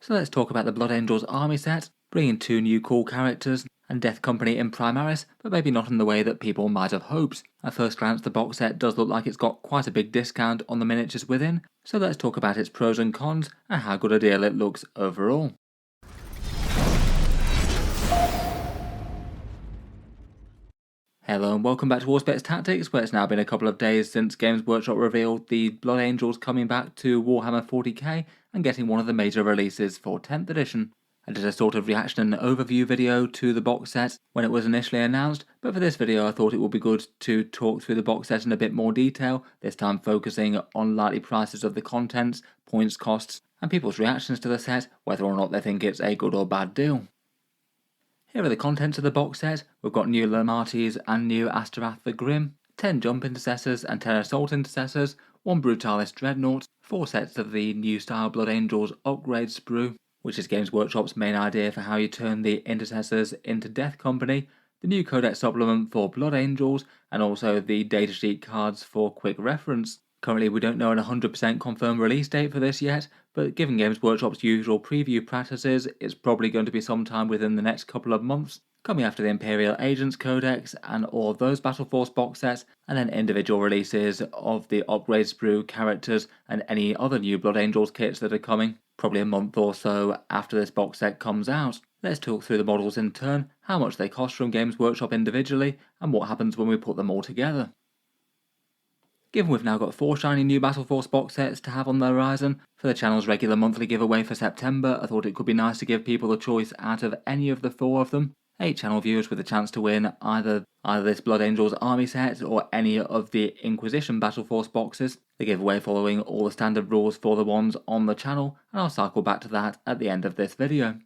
So let's talk about the Blood Angels army set, bringing 2 new cool characters, and Death Company in Primaris, but maybe not in the way that people might have hoped. At first glance, the box set does look like it's got quite a big discount on the miniatures within, so let's talk about its pros and cons, and how good a deal it looks overall. Hello and welcome back to Warspets Tactics, where it's now been a couple of days since Games Workshop revealed the Blood Angels coming back to Warhammer 40k and getting one of the major releases for 10th edition. I did a sort of reaction and overview video to the box set when it was initially announced, but for this video I thought it would be good to talk through the box set in a bit more detail, this time focusing on likely prices of the contents, points, costs, and people's reactions to the set, whether or not they think it's a good or bad deal. Here are the contents of the box set. We've got new Lamartes and new Asterath the Grim, 10 Jump Intercessors and 10 Assault Intercessors, 1 Brutalis Dreadnought, 4 sets of the new style Blood Angels upgrade sprue, which is Games Workshop's main idea for how you turn the Intercessors into Death Company, the new Codex supplement for Blood Angels, and also the datasheet cards for quick reference. Currently we don't know an 100% confirmed release date for this yet, but given Games Workshop's usual preview practices, it's probably going to be sometime within the next couple of months, coming after the Imperial Agents Codex and all of those Battle Force box sets, and then individual releases of the upgrade sprue characters and any other new Blood Angels kits that are coming, probably a month or so after this box set comes out. Let's talk through the models in turn, how much they cost from Games Workshop individually, and what happens when we put them all together. Given we've now got 4 shiny new Battle Force box sets to have on the horizon, for the channel's regular monthly giveaway for September, I thought it could be nice to give people a choice out of any of the 4 of them. 8 channel viewers with a chance to win either this Blood Angels army set or any of the Inquisition Battle Force boxes. The giveaway following all the standard rules for the ones on the channel, and I'll cycle back to that at the end of this video.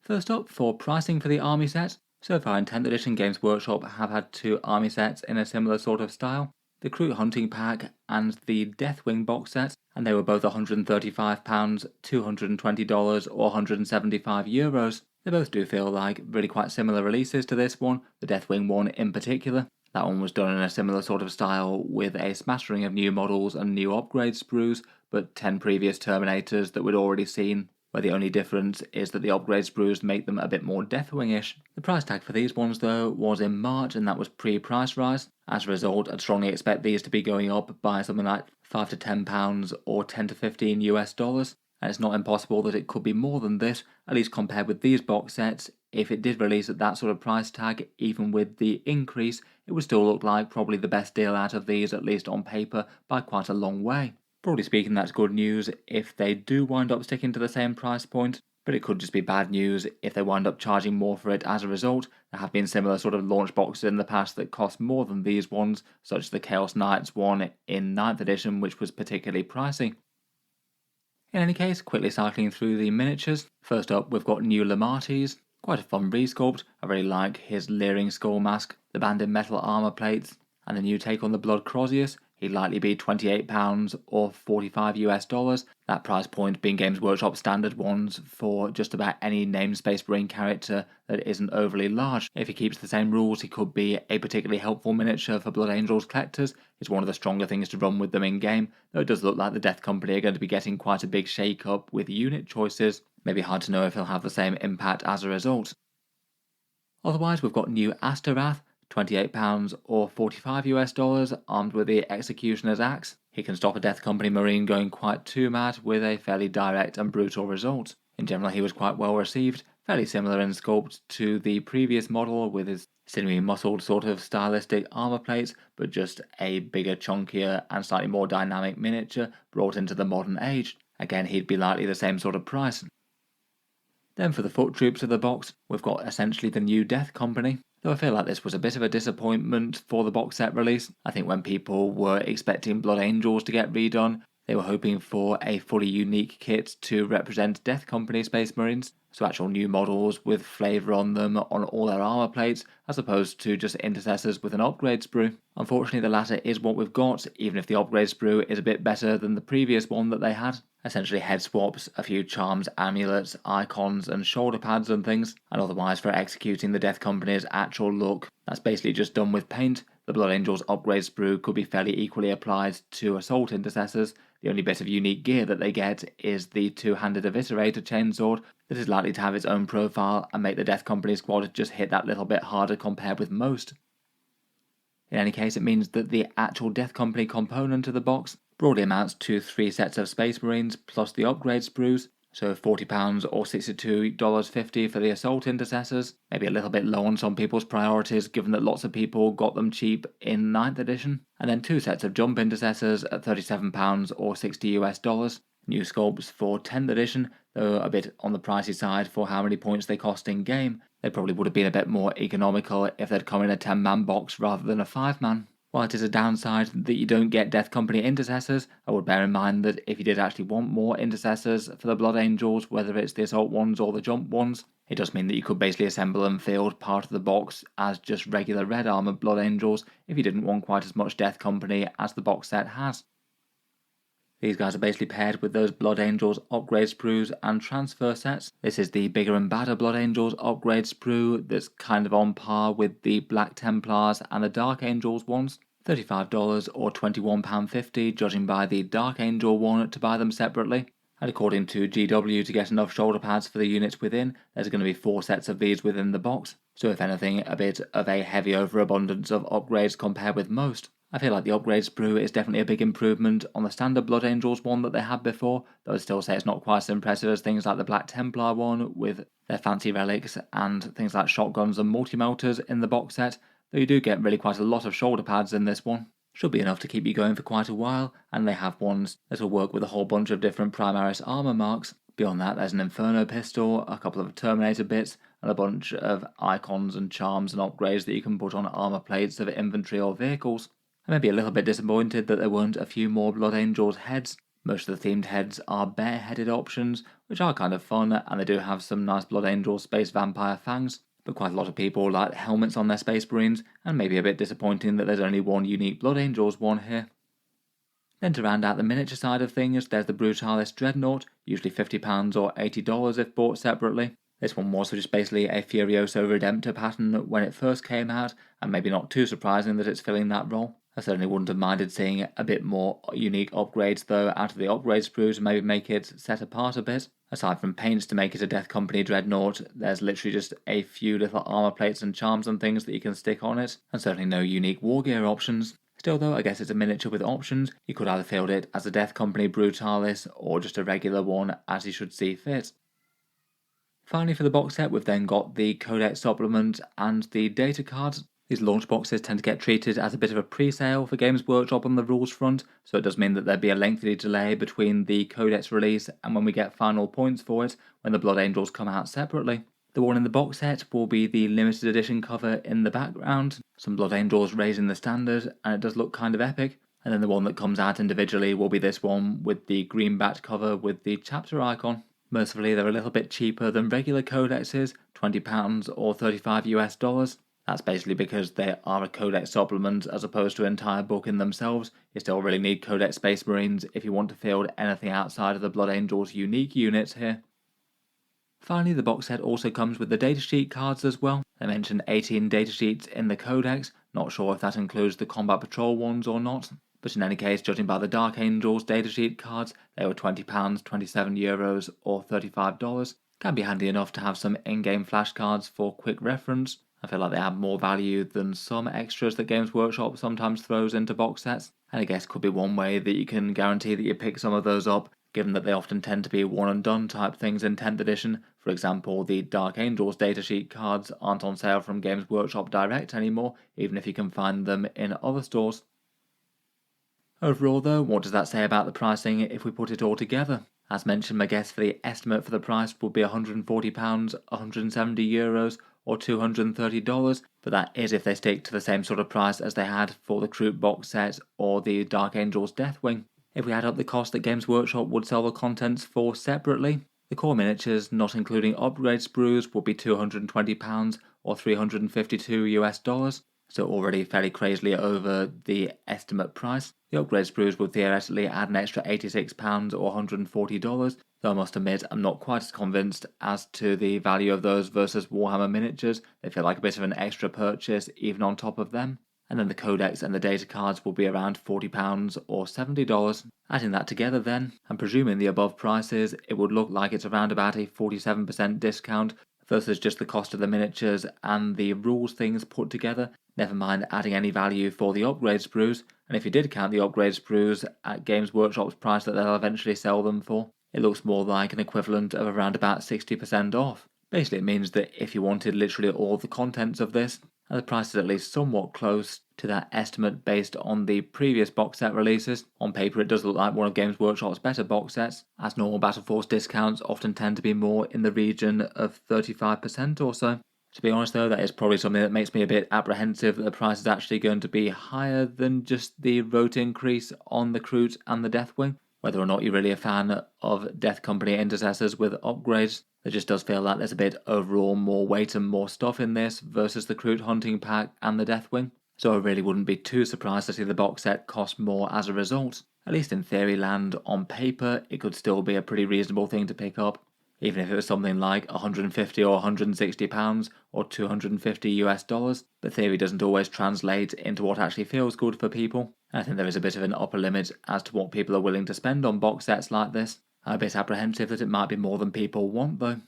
First up, for pricing for the army set, so far in 10th edition Games Workshop have had 2 army sets in a similar sort of style. The Crew Hunting Pack and the Deathwing box set, and they were both £135, $220 or €175. They both do feel like really quite similar releases to this one, the Deathwing one in particular. That one was done in a similar sort of style with a smattering of new models and new upgrade sprues, but 10 previous Terminators that we'd already seen, where the only difference is that the upgrade sprues make them a bit more Deathwing-ish. The price tag for these ones though was in March, and that was pre-price rise. As a result, I'd strongly expect these to be going up by something like £5 to £10 or $10 to $15, and it's not impossible that it could be more than this, at least compared with these box sets. If it did release at that sort of price tag, even with the increase, it would still look like probably the best deal out of these, at least on paper, by quite a long way. Broadly speaking, that's good news if they do wind up sticking to the same price point, but it could just be bad news if they wind up charging more for it as a result. There have been similar sort of launch boxes in the past that cost more than these ones, such as the Chaos Knights one in 9th edition, which was particularly pricey. In any case, quickly cycling through the miniatures. First up, we've got new Lamartes. Quite a fun resculpt. I really like his leering skull mask, the banded metal armor plates, and the new take on the Blood Crozius. He'd likely be £28 or $45, that price point being Games Workshop standard ones for just about any namespace brain character that isn't overly large. If he keeps the same rules, he could be a particularly helpful miniature for Blood Angels collectors. It's one of the stronger things to run with them in game, though it does look like the Death Company are going to be getting quite a big shake up with unit choices. Maybe hard to know if he'll have the same impact as a result. Otherwise, we've got new Asterath, £28 or $45, armed with the Executioner's Axe. He can stop a Death Company Marine going quite too mad with a fairly direct and brutal result. In general, he was quite well received, fairly similar in sculpt to the previous model with his sinewy muscled sort of stylistic armor plates, but just a bigger, chunkier and slightly more dynamic miniature brought into the modern age. Again, he'd be likely the same sort of price. Then for the foot troops of the box, we've got essentially the new Death Company. Though I feel like this was a bit of a disappointment for the box set release. I think when people were expecting Blood Angels to get redone, they were hoping for a fully unique kit to represent Death Company Space Marines, so actual new models with flavour on them on all their armour plates, as opposed to just Intercessors with an upgrade sprue. Unfortunately, the latter is what we've got, even if the upgrade sprue is a bit better than the previous one that they had. Essentially head swaps, a few charms, amulets, icons and shoulder pads and things, and otherwise for executing the Death Company's actual look, that's basically just done with paint. The Blood Angels upgrade sprue could be fairly equally applied to Assault Intercessors. The only bit of unique gear that they get is the two-handed Eviscerator chainsword that is likely to have its own profile and make the Death Company squad just hit that little bit harder compared with most. In any case, it means that the actual Death Company component of the box broadly amounts to 3 sets of Space Marines plus the upgrade sprues, so £40 or $62.50 for the Assault Intercessors, maybe a little bit low on some people's priorities given that lots of people got them cheap in 9th edition, and then 2 sets of Jump Intercessors at £37 or $60 new sculpts for 10th edition, though a bit on the pricey side for how many points they cost in game. They probably would have been a bit more economical if they'd come in a 10-man box rather than a 5-man. While it is a downside that you don't get Death Company Intercessors, I would bear in mind that if you did actually want more Intercessors for the Blood Angels, whether it's the Assault ones or the Jump ones, it does mean that you could basically assemble and field part of the box as just regular red armoured Blood Angels if you didn't want quite as much Death Company as the box set has. These guys are basically paired with those Blood Angels upgrade sprues and transfer sets. This is the bigger and badder Blood Angels upgrade sprue that's kind of on par with the Black Templars and the Dark Angels ones. $35 or £21.50 judging by the Dark Angel one to buy them separately. And according to GW, to get enough shoulder pads for the units within, there's going to be 4 sets of these within the box. So if anything, a bit of a heavy overabundance of upgrades compared with most. I feel like the upgrade sprue is definitely a big improvement on the standard Blood Angels one that they had before, though I'd still say it's not quite as impressive as things like the Black Templar one with their fancy relics and things like shotguns and multi-melters in the box set, though you do get really quite a lot of shoulder pads in this one. Should be enough to keep you going for quite a while, and they have ones that will work with a whole bunch of different Primaris armor marks. Beyond that, there's an Inferno pistol, a couple of Terminator bits, and a bunch of icons and charms and upgrades that you can put on armor plates of infantry or vehicles. I may be a little bit disappointed that there weren't a few more Blood Angels heads. Most of the themed heads are bare-headed options, which are kind of fun, and they do have some nice Blood Angel Space Vampire fangs, but quite a lot of people like helmets on their Space Marines, and maybe a bit disappointing that there's only one unique Blood Angels one here. Then to round out the miniature side of things, there's the Brutalis Dreadnought, usually £50 or $80 if bought separately. This one was just basically a Furioso Redemptor pattern when it first came out, and maybe not too surprising that it's filling that role. I certainly wouldn't have minded seeing a bit more unique upgrades though out of the upgrade sprue to maybe make it set apart a bit. Aside from paints to make it a Death Company Dreadnought, there's literally just a few little armor plates and charms and things that you can stick on it, and certainly no unique war gear options. Still though, I guess it's a miniature with options. You could either field it as a Death Company Brutalis or just a regular one as you should see fit. Finally for the box set, we've then got the Codex supplement and the data cards. These launch boxes tend to get treated as a bit of a pre-sale for Games Workshop on the rules front, so it does mean that there'd be a lengthy delay between the Codex release and when we get final points for it when the Blood Angels come out separately. The one in the box set will be the limited edition cover in the background, some Blood Angels raising the standard, and it does look kind of epic. And then the one that comes out individually will be this one with the green backed cover with the chapter icon. Mercifully, they're a little bit cheaper than regular codexes, £20 or $35. That's basically because they are a codex supplement as opposed to an entire book in themselves. You still really need Codex Space Marines if you want to field anything outside of the Blood Angels unique units here. Finally, the box set also comes with the datasheet cards as well. They mentioned 18 datasheets in the Codex, not sure if that includes the Combat Patrol ones or not. But in any case, judging by the Dark Angels datasheet cards, they were £20, €27 or $35. Can be handy enough to have some in-game flashcards for quick reference. I feel like they add more value than some extras that Games Workshop sometimes throws into box sets, and I guess could be one way that you can guarantee that you pick some of those up, given that they often tend to be one and done type things in 10th edition. For example, the Dark Angels datasheet cards aren't on sale from Games Workshop Direct anymore, even if you can find them in other stores. Overall though, what does that say about the pricing if we put it all together? As mentioned, my guess for the estimate for the price would be £140, €170 or $230, but that is if they stick to the same sort of price as they had for the Kroot box set or the Dark Angels Deathwing. If we add up the cost that Games Workshop would sell the contents for separately, the core miniatures, not including upgrade sprues, would be £220 or $352, so already fairly crazily over the estimate price. The upgrade sprues would theoretically add an extra £86 or $140, though I must admit I'm not quite as convinced as to the value of those versus Warhammer miniatures. They feel like a bit of an extra purchase even on top of them. and then the codex and the data cards will be around £40 or $70. Adding that together then, and presuming the above prices, it would look like it's around about a 47% discount versus just the cost of the miniatures and the rules things put together, never mind adding any value for the upgrade sprues. And if you did count the upgrade sprues at Games Workshop's price that they'll eventually sell them for, it looks more like an equivalent of around about 60% off. Basically, it means that if you wanted literally all the contents of this, and the price is at least somewhat close to that estimate based on the previous box set releases. On paper, it does look like one of Games Workshop's better box sets, as normal Battle Force discounts often tend to be more in the region of 35% or so. To be honest though, that is probably something that makes me a bit apprehensive that the price is actually going to be higher than just the rote increase on the Kroot and the Deathwing. Whether or not you're really a fan of Death Company intercessors with upgrades, it just does feel like there's a bit overall more weight and more stuff in this versus the Kroot Hunting Pack and the Deathwing. So I really wouldn't be too surprised to see the box set cost more as a result. At least in theory land, on paper, it could still be a pretty reasonable thing to pick up. Even if it was something like £150 or £160 or $250, the theory doesn't always translate into what actually feels good for people. I think there is a bit of an upper limit as to what people are willing to spend on box sets like this. I'm a bit apprehensive that it might be more than people want though.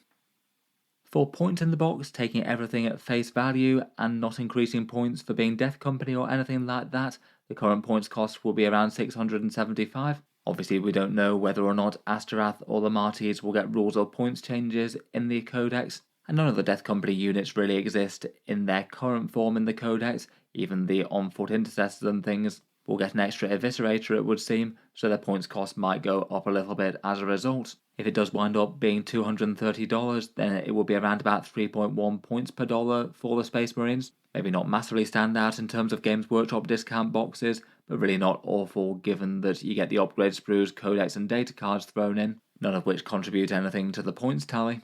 For points in the box, taking everything at face value and not increasing points for being Death Company or anything like that, the current points cost will be around 675. Obviously, we don't know whether or not Asterath or the Marties will get rules or points changes in the Codex, and none of the Death Company units really exist in their current form in the Codex. Even the on-foot intercessors and things will get an extra Eviscerator, it would seem, so their points cost might go up a little bit as a result. If it does wind up being $230, then it will be around about 3.1 points per dollar for the Space Marines. Maybe not massively stand out in terms of Games Workshop discount boxes, but really not awful given that you get the upgrade sprues, codex and data cards thrown in, none of which contribute anything to the points tally.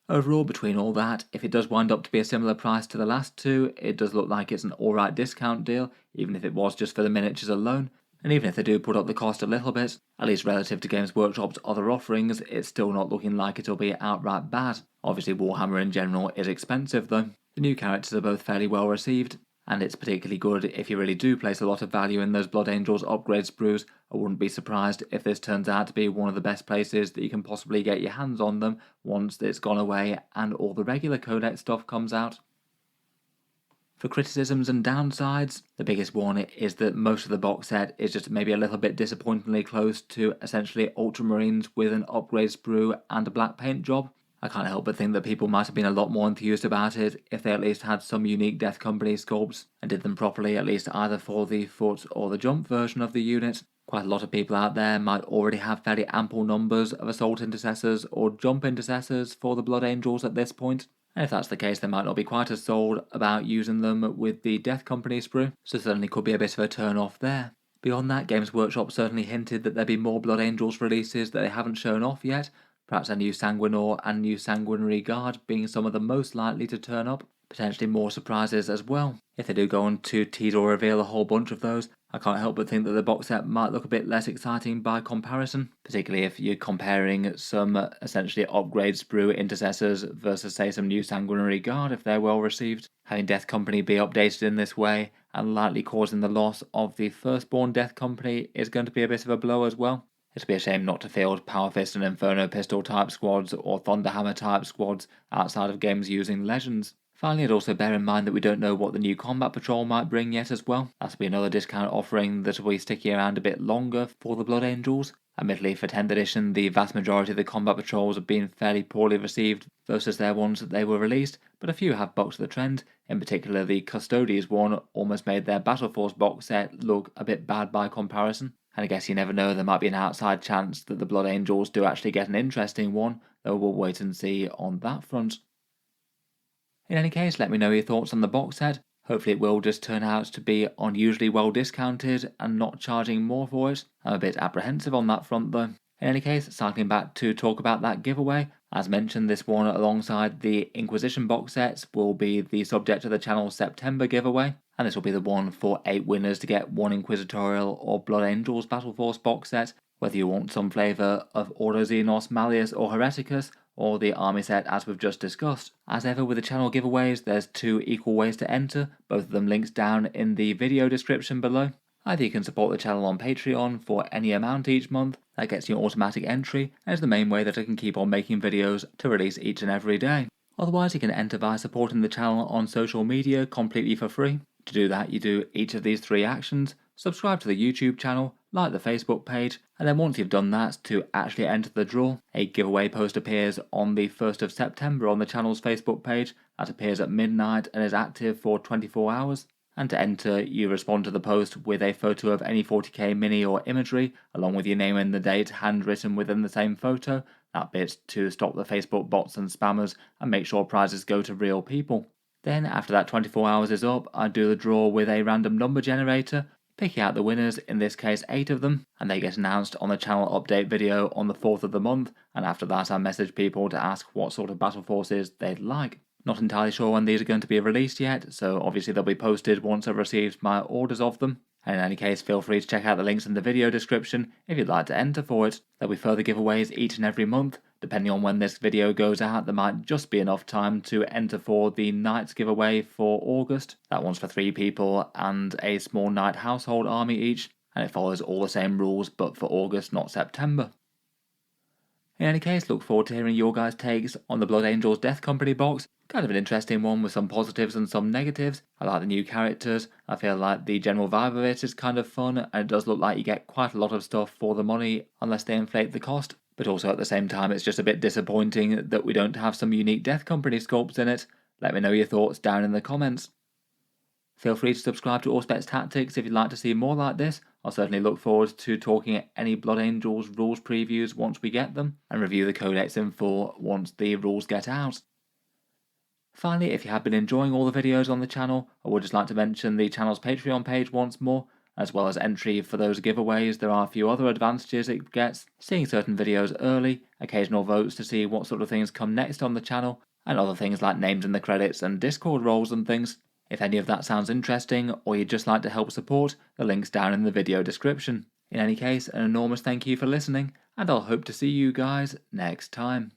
Overall, between all that, if it does wind up to be a similar price to the last two, it does look like it's an alright discount deal, even if it was just for the miniatures alone. And even if they do put up the cost a little bit, at least relative to Games Workshop's other offerings, it's still not looking like it'll be outright bad. Obviously, Warhammer in general is expensive though. The new characters are both fairly well received, and it's particularly good if you really do place a lot of value in those Blood Angels upgrade sprues. I wouldn't be surprised if this turns out to be one of the best places that you can possibly get your hands on them once it's gone away and all the regular Codex stuff comes out. For criticisms and downsides, the biggest one is that most of the box set is just maybe a little bit disappointingly close to essentially Ultramarines with an upgrade sprue and a black paint job. I can't help but think that people might have been a lot more enthused about it if they at least had some unique Death Company sculpts and did them properly, at least either for the foot or the jump version of the unit. Quite a lot of people out there might already have fairly ample numbers of Assault Intercessors or Jump Intercessors for the Blood Angels at this point. And if that's the case, they might not be quite as sold about using them with the Death Company sprue, so certainly could be a bit of a turn off there. Beyond that, Games Workshop certainly hinted that there'd be more Blood Angels releases that they haven't shown off yet, perhaps a new Sanguinor and new Sanguinary Guard being some of the most likely to turn up, potentially more surprises as well. If they do go on to tease or reveal a whole bunch of those, I can't help but think that the box set might look a bit less exciting by comparison, particularly if you're comparing some essentially upgrade sprue intercessors versus say some new Sanguinary Guard if they're well received. Having Death Company be updated in this way and likely causing the loss of the firstborn Death Company is going to be a bit of a blow as well. It'd be a shame not to field Power Fist and Inferno Pistol type squads or Thunderhammer type squads outside of games using Legends. Finally, I'd also bear in mind that we don't know what the new Combat Patrol might bring yet as well. That'll be another discount offering that will be sticking around a bit longer for the Blood Angels. Admittedly, for 10th edition, the vast majority of the Combat Patrols have been fairly poorly received versus their ones that they were released, but a few have bucked the trend. In particular, the Custodes one almost made their Battle Force box set look a bit bad by comparison. And I guess you never know, there might be an outside chance that the Blood Angels do actually get an interesting one, though we'll wait and see on that front. In any case, let me know your thoughts on the box set. Hopefully it will just turn out to be unusually well discounted and not charging more for it. I'm a bit apprehensive on that front though. In any case, cycling back to talk about that giveaway, as mentioned, this one alongside the Inquisition box sets will be the subject of the channel's September giveaway, and this will be the one for 8 winners to get one Inquisitorial or Blood Angels Battle Force box set, whether you want some flavour of Ordo Xenos, Malleus or Hereticus, or the army set as we've just discussed. As ever with the channel giveaways, there's 2 equal ways to enter, both of them links down in the video description below. Either you can support the channel on Patreon for any amount each month, that gets you automatic entry, and is the main way that I can keep on making videos to release each and every day. Otherwise you can enter by supporting the channel on social media completely for free. To do that you do each of these 3 actions: subscribe to the YouTube channel, like the Facebook page, and then once you've done that, to actually enter the draw, a giveaway post appears on the 1st of September on the channel's Facebook page. That appears at midnight and is active for 24 hours. And to enter, you respond to the post with a photo of any 40k mini or imagery, along with your name and the date handwritten within the same photo. That bit's to stop the Facebook bots and spammers and make sure prizes go to real people. Then after that 24 hours is up, I do the draw with a random number generator, picking out the winners, in this case 8 of them, and they get announced on the channel update video on the 4th of the month, and after that I message people to ask what sort of battle forces they'd like. Not entirely sure when these are going to be released yet, so obviously they'll be posted once I've received my orders of them. And in any case, feel free to check out the links in the video description if you'd like to enter for it. There'll be further giveaways each and every month. Depending on when this video goes out, there might just be enough time to enter for the Knights giveaway for August. That one's for 3 people and a small Knight household army each, and it follows all the same rules but for August, not September. In any case, look forward to hearing your guys' takes on the Blood Angels Death Company box. Kind of an interesting one with some positives and some negatives. I like the new characters, I feel like the general vibe of it is kind of fun, and it does look like you get quite a lot of stuff for the money unless they inflate the cost. But also at the same time it's just a bit disappointing that we don't have some unique Death Company sculpts in it. Let me know your thoughts down in the comments. Feel free to subscribe to Auspex Tactics if you'd like to see more like this. I'll certainly look forward to talking at any Blood Angels rules previews once we get them, and review the codex in full once the rules get out. Finally, if you have been enjoying all the videos on the channel, I would just like to mention the channel's Patreon page once more. As well as entry for those giveaways, there are a few other advantages it gets: seeing certain videos early, occasional votes to see what sort of things come next on the channel, and other things like names in the credits and Discord roles and things. If any of that sounds interesting, or you'd just like to help support, the link's down in the video description. In any case, an enormous thank you for listening, and I'll hope to see you guys next time.